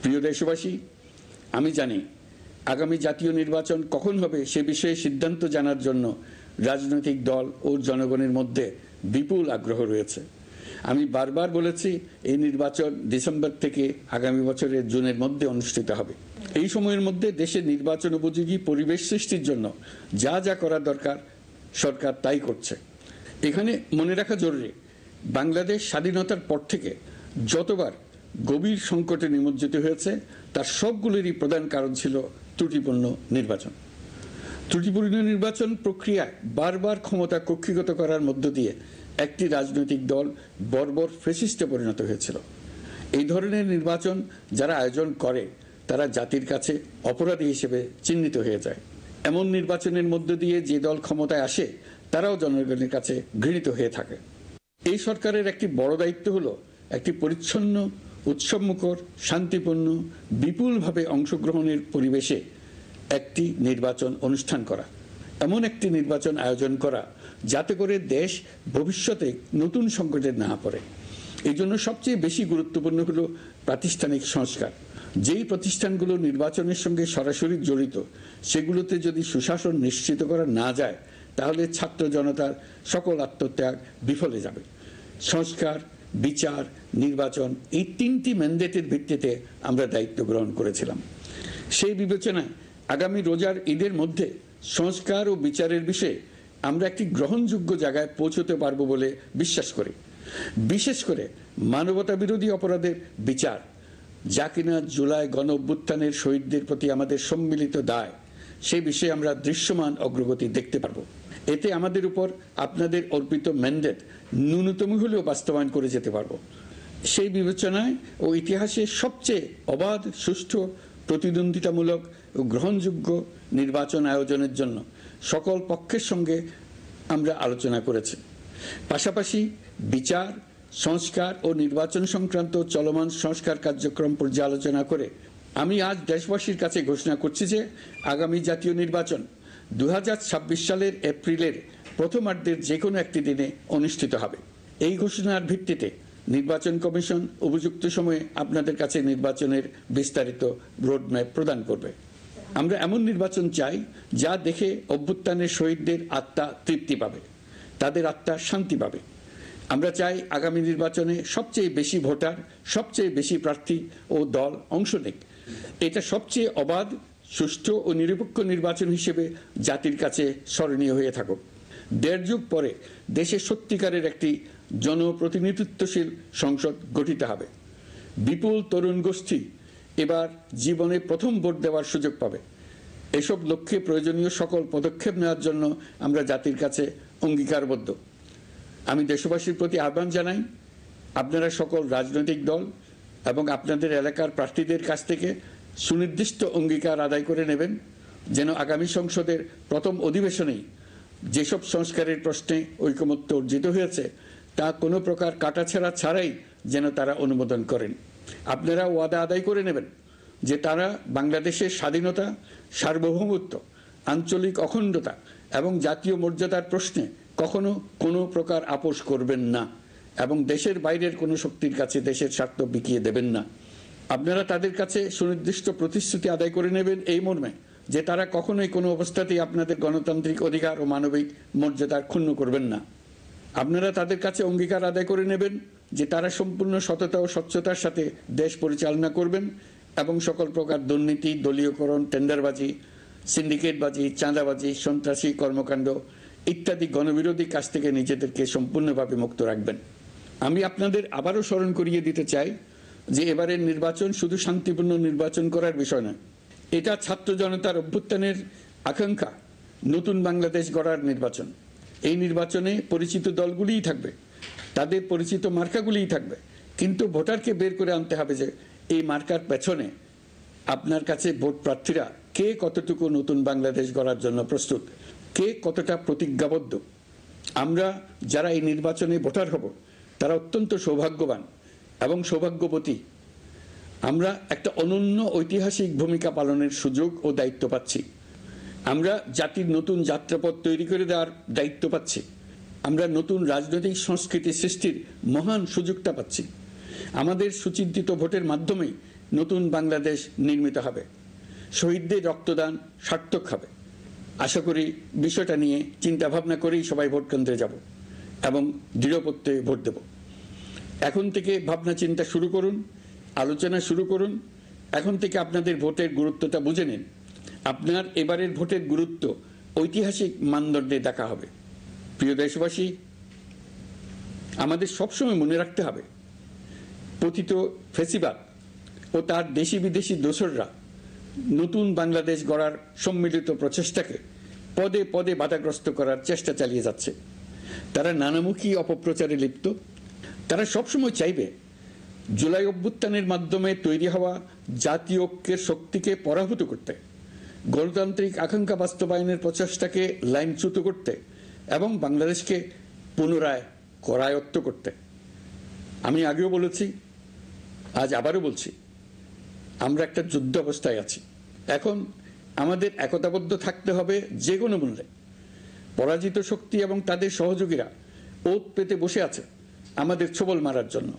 প্রিয় দেশবাসী, আমি জানি আগামী জাতীয় নির্বাচন কখন হবে সে বিষয়ে সিদ্ধান্ত জানার জন্য রাজনৈতিক দল ও জনগণের মধ্যে বিপুল আগ্রহ রয়েছে। আমি বারবার বলেছি এই নির্বাচন ডিসেম্বর থেকে আগামী বছরের জুনের মধ্যে অনুষ্ঠিত হবে। এই সময়ের মধ্যে দেশের নির্বাচন উপযোগী পরিবেশ সৃষ্টির জন্য যা যা করা দরকার সরকার তাই করছে। এখানে মনে রাখা জরুরি, বাংলাদেশ স্বাধীনতার পর থেকে যতবার গভীর সংকটে নিমজ্জিত হয়েছে তার সবগুলোরই প্রধান কারণ ছিল ত্রুটিপূর্ণ নির্বাচন। ত্রুটিপূর্ণ নির্বাচন প্রক্রিয়ায় বারবার ক্ষমতা কক্ষিগত করার মধ্য দিয়ে একটি রাজনৈতিক দল বর্বর ফ্যাসিস্টে পরিণত হয়েছিল। এই ধরনের নির্বাচন যারা আয়োজন করে তারা জাতির কাছে অপরাধী হিসেবে চিহ্নিত হয়ে যায়। এমন নির্বাচনের মধ্য দিয়ে যে দল ক্ষমতায় আসে তারাও জনগণের কাছে ঘৃণিত হয়ে থাকে। এই সরকারের একটি বড় দায়িত্ব হলো একটি পরিচ্ছন্ন, উৎসবমুখর, শান্তিপূর্ণ, বিপুলভাবে অংশগ্রহণের পরিবেশে একটি নির্বাচন অনুষ্ঠান করা, এমন একটি নির্বাচন আয়োজন করা যাতে করে দেশ ভবিষ্যতে নতুন সংকটে না পড়ে। এই জন্য সবচেয়ে বেশি গুরুত্বপূর্ণ হলো প্রাতিষ্ঠানিক সংস্কার। যেই প্রতিষ্ঠানগুলো নির্বাচনের সঙ্গে সরাসরি জড়িত সেগুলোতে যদি সুশাসন নিশ্চিত করা না যায় তাহলে ছাত্র জনতার সকল আত্মত্যাগ বিফলে যাবে। সংস্কার, বিচার, নির্বাচন এই তিনটি ম্যান্ডেটের ভিত্তিতে আমরা দায়িত্ব গ্রহণ করেছিলাম। সেই বিবেচনায় আগামী রোজার ঈদের মধ্যে সংস্কার ও বিচারের বিষয়ে আমরা একটি গ্রহণযোগ্য জায়গায় পৌঁছতে পারব বলে বিশ্বাস করি। বিশেষ করে মানবতা বিরোধী অপরাধের বিচার, যা কিনা জুলাই গণ অভ্যুত্থানের শহীদদের প্রতি আমাদের সম্মিলিত দায়, সেই বিষয়ে আমরা দৃশ্যমান অগ্রগতি দেখতে পারব। এতে আমাদের উপর আপনাদের অর্পিত ম্যান্ডেট ন্যূনতম হলেও বাস্তবায়ন করে যেতে পারব। সেই বিবেচনায় ও ইতিহাসে সবচেয়ে অবাধ, সুষ্ঠু, প্রতিদ্বন্দ্বিতামূলক ও গ্রহণযোগ্য নির্বাচন আয়োজনের জন্য সকল পক্ষের সঙ্গে আমরা আলোচনা করেছি। পাশাপাশি বিচার, সংস্কার ও নির্বাচন সংক্রান্ত চলমান সংস্কার কার্যক্রম পর্যালোচনা করে আমি আজ দেশবাসীর কাছে ঘোষণা করছি যে আগামী জাতীয় নির্বাচন 2026 সালের এপ্রিলের প্রথমার্ধের যে কোনো একটি দিনে অনুষ্ঠিত হবে। এই ঘোষণার ভিত্তিতে নির্বাচন কমিশন উপযুক্ত সময়ে আপনাদের কাছে নির্বাচনের বিস্তারিত রোডম্যাপ প্রদান করবে। আমরা এমন নির্বাচন চাই যা দেখে অভ্যুত্থানের শহীদদের আত্মা তৃপ্তি পাবে, তাদের আত্মা শান্তি পাবে। আমরা চাই আগামী নির্বাচনে সবচেয়ে বেশি ভোটার, সবচেয়ে বেশি প্রার্থী ও দল অংশ নেক। এটা সবচেয়ে অবাধ, সুষ্ঠু ও নিরপেক্ষ নির্বাচন হিসেবে জাতির কাছে স্মরণীয় হয়ে থাকুক। 1.5 যুগ পরে দেশে সত্যিকারের একটি জনপ্রতিনিধিত্বশীল সংসদ গঠিত হবে। বিপুল তরুণ গোষ্ঠী এবার জীবনে প্রথম ভোট দেওয়ার সুযোগ পাবে। এসব লক্ষ্যে প্রয়োজনীয় সকল পদক্ষেপ নেওয়ার জন্য আমরা জাতির কাছে অঙ্গীকারবদ্ধ। আমি দেশবাসীর প্রতি আহ্বান জানাই, আপনারা সকল রাজনৈতিক দল এবং আপনাদের এলাকার প্রার্থীদের কাছ থেকে সুনির্দিষ্ট অঙ্গীকার আদায় করে নেবেন যেন আগামী সংসদের প্রথম অধিবেশনেই যেসব সংস্কারের প্রশ্নে ঐকমত্য অর্জিত হয়েছে তা কোনো প্রকার কাটাছেঁড়া ছাড়াই যেন তারা অনুমোদন করেন। আপনারা ওয়াদা আদায় করে নেবেন যে তারা বাংলাদেশের স্বাধীনতা, সার্বভৌমত্ব, আঞ্চলিক অখণ্ডতা এবং জাতীয় মর্যাদার প্রশ্নে কখনো কোনো প্রকার আপোষ করবেন না এবং দেশের বাইরের কোনো শক্তির কাছে দেশের স্বার্থ বিকিয়ে দেবেন না। আপনারা তাদের কাছে সুনির্দিষ্ট প্রতিশ্রুতি আদায় করে নেবেন এই মর্মে যে তারা কখনোই কোনো অবস্থাতেই আপনাদের গণতান্ত্রিক অধিকার ও মানবিক মর্যাদার ক্ষুণ্ণ করবেন না। আপনারা তাদের কাছে অঙ্গীকার আদায় করে নেবেন যে তারা সম্পূর্ণ সততা ও স্বচ্ছতার সাথে দেশ পরিচালনা করবেন এবং সকল প্রকার দুর্নীতি, দলীয়করণ, টেন্ডারবাজি, সিন্ডিকেটবাজি, চাঁদাবাজি, সন্ত্রাসী কর্মকাণ্ড ইত্যাদি গণবিরোধী কাজ থেকে নিজেদেরকে সম্পূর্ণভাবে মুক্ত রাখবেন। আমি আপনাদের আবারও স্মরণ করিয়ে দিতে চাই যে এবারের নির্বাচন শুধু শান্তিপূর্ণ নির্বাচন করার বিষয় নয়, এটা ছাত্র জনতার অভ্যুত্থানের আকাঙ্ক্ষা নতুন বাংলাদেশ গড়ার নির্বাচন। এই নির্বাচনে পরিচিত দলগুলিই থাকবে, তাদের পরিচিত মার্কাগুলিই থাকবে, কিন্তু ভোটারকে বের করে আনতে হবে যে এই মার্কার পেছনে আপনার কাছে ভোট প্রার্থীরা কে কতটুকু নতুন বাংলাদেশ গড়ার জন্য প্রস্তুত, কে কতটা প্রতিজ্ঞাবদ্ধ। আমরা যারা এই নির্বাচনে ভোটার হব তারা অত্যন্ত সৌভাগ্যবান এবং সৌভাগ্যবতী। আমরা একটা অনন্য ঐতিহাসিক ভূমিকা পালনের সুযোগ ও দায়িত্ব পাচ্ছি। আমরা জাতির নতুন যাত্রাপথ তৈরি করে দেওয়ার দায়িত্ব পাচ্ছি। আমরা নতুন রাজনৈতিক সংস্কৃতি সৃষ্টির মহান সুযোগটা পাচ্ছি। আমাদের সুচিন্তিত ভোটের মাধ্যমে নতুন বাংলাদেশ নির্মিত হবে, শহীদদের রক্তদান সার্থক হবে। আশা করি বিষয়টা নিয়ে চিন্তা ভাবনা করেই সবাই ভোট কেন্দ্রে যাব এবং দৃঢ় প্রত্যয়ে ভোট দেব। এখন থেকে ভাবনা চিন্তা শুরু করুন, আলোচনা শুরু করুন। এখন থেকে আপনাদের ভোটের গুরুত্বটা বুঝে নিন। আপনার এবারের ভোটের গুরুত্ব ঐতিহাসিক মানদণ্ডে দেখা হবে। প্রিয় দেশবাসী, আমাদের সবসময় মনে রাখতে হবে, পতিত ফ্যাসিবাদ ও তার দেশি বিদেশি দোসররা নতুন বাংলাদেশ গড়ার সম্মিলিত প্রচেষ্টাকে পদে পদে বাধাগ্রস্ত করার চেষ্টা চালিয়ে যাচ্ছে। তারা নানামুখী অপপ্রচারে লিপ্ত। তারা সবসময় চাইবে জুলাই অভ্যুত্থানের মাধ্যমে তৈরি হওয়া জাতীয় ঐক্যের শক্তিকে পরাভূত করতে, গণতান্ত্রিক আকাঙ্ক্ষা বাস্তবায়নের প্রচেষ্টাকে লাইনচ্যুত করতে এবং বাংলাদেশকে পুনরায় করায়ত্ত করতে। আমি আগেও বলেছি, আজ আবারও বলছি, আমরা একটা যুদ্ধ অবস্থায় আছি। এখন আমাদের একতাবদ্ধ থাকতে হবে যে কোনো মূল্যে। পরাজিত শক্তি এবং তাদের সহযোগীরা ওত পেতে বসে আছে আমাদের ছোবল মারার জন্য,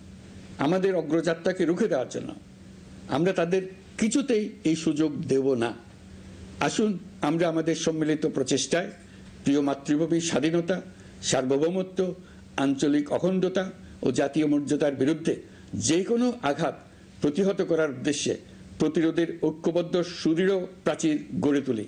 আমাদের অগ্রযাত্রাকে রুখে দেওয়ার জন্য। আমরা তাদের কিছুতেই এই সুযোগ দেব না। আসুন আমরা আমাদের সম্মিলিত প্রচেষ্টায় প্রিয় মাতৃভূমির স্বাধীনতা, সার্বভৌমত্ব, আঞ্চলিক অখণ্ডতা ও জাতীয় মর্যাদার বিরুদ্ধে যে কোনো আঘাত প্রতিহত করার উদ্দেশ্যে প্রতিরোধের ঐক্যবদ্ধ সুদৃঢ় প্রাচীর গড়ে তুলি।